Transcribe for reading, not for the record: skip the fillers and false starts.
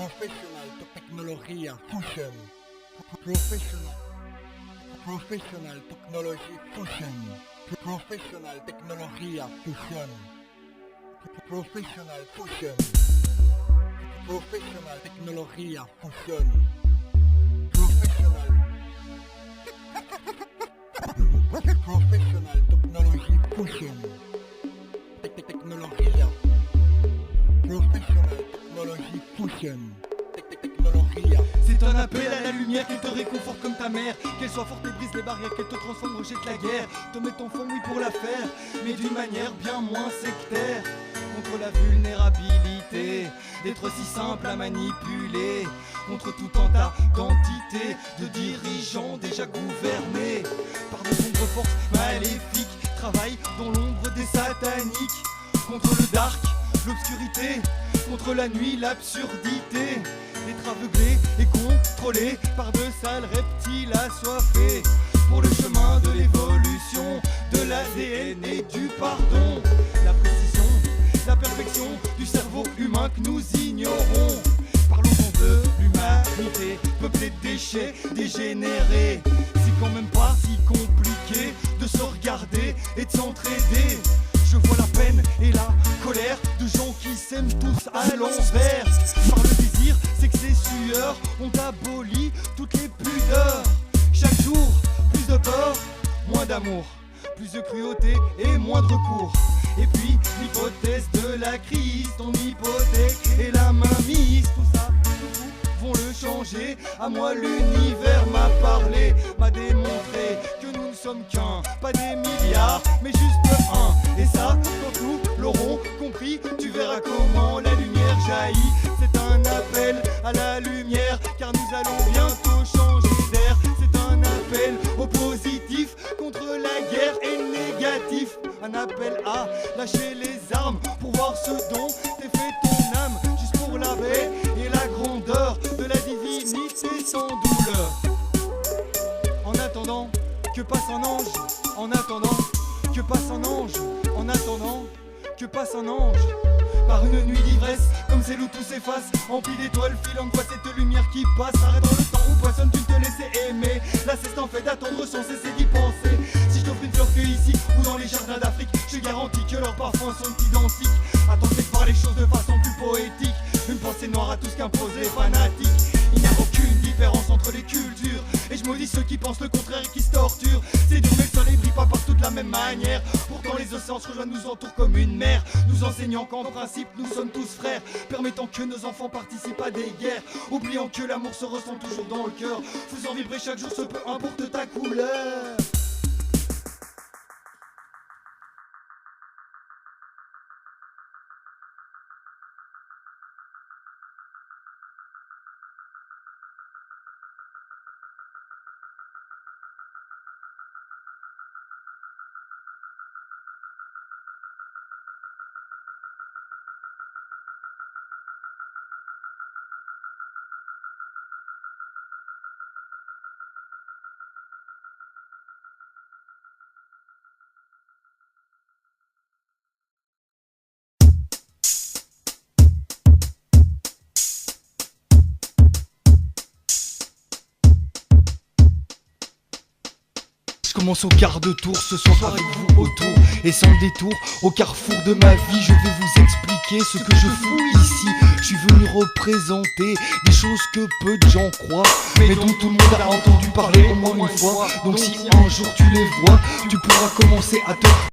Professional Technology Fusion. Professional Technology Fusion. Professional Technology Fusion. Professional Fusion. Professional Technology Fusion. Professional Technology Fusion. Technology. Professional Technology Fusion. Technology. C'est un appel à la lumière qui te réconforte comme ta mère. Qu'elle soit forte et brise les barrières, qu'elle te transforme, rejette la guerre. Te met ton fond, oui, pour la faire, mais d'une manière bien moins sectaire. Contre la vulnérabilité, d'être si simple à manipuler. Contre tout tenta d'entité, de dirigeants déjà gouvernés par de sombres forces maléfiques. Travaille dans l'ombre des sataniques. Contre le dark, l'obscurité. Contre la nuit, l'absurdité. D'être aveuglé et contrôlé par de sales reptiles assoiffés. Pour le chemin de l'évolution, de l'ADN et du pardon. La précision, la perfection du cerveau humain que nous ignorons. Parlons donc de l'humanité, peuplée de déchets dégénérés. C'est quand même pas si compliqué de se regarder et de s'entraider. Je vois la peine et la colère de gens qui s'aiment tous à l'envers. Par le désir, c'est que ces sueurs ont aboli toutes les pudeurs. Chaque jour, plus de peur, moins d'amour. Plus de cruauté et moins de recours. Et puis l'hypothèse de la crise, ton hypothèque et la mainmise. Tout ça, vont le changer. À moi l'univers m'a parlé, m'a démontré que nous ne sommes qu'un, pas des milliards, mais juste un. Et ça, quand nous l'aurons compris, tu verras comment la lumière jaillit. C'est un appel à la lumière, car nous allons bientôt changer d'air. C'est un appel au positif, contre la guerre et le négatif. Un appel à lâcher les armes, pour voir ce dont t'es fait ton âme. Juste pour la paix et la grandeur de la divinité sans douleur. En attendant que passe un ange, en attendant que passe un ange, en attendant que passe un ange. Par une nuit d'ivresse, comme celle où tout s'efface, empli d'étoiles filant de cette lumière qui passe. Arrête dans le temps où poissonne tu te laissais aimer. La cesse en fait d'attendre sans cesser d'y penser. Si je t'offre une fleur cueillie ici ou dans les jardins d'Afrique, je garantis que leurs parfums sont identiques. À tenter de voir les choses de façon plus poétique. Une pensée noire à tout ce qu'imposent les fanatiques. Il n'y a aucune différence entre les cultures, et je maudis ceux qui pensent le contraire et qui se torturent. C'est dur mais le soleil brille pas partout de la même manière. Pourtant les océans se rejoignent, nous entourent comme une mer, nous enseignant qu'en principe nous sommes tous frères, permettant que nos enfants participent à des guerres, oubliant que l'amour se ressent toujours dans le cœur, faisant vibrer chaque jour ce peu importe ta couleur. Je commence au quart de tour ce soir avec vous autour. Et sans détour, au carrefour de ma vie, je vais vous expliquer ce que je fous ici. Je suis venu représenter des choses que peu de gens croient, mais dont tout le monde a entendu parler au moins une fois. Donc si un jour tu les vois, tu pourras commencer à te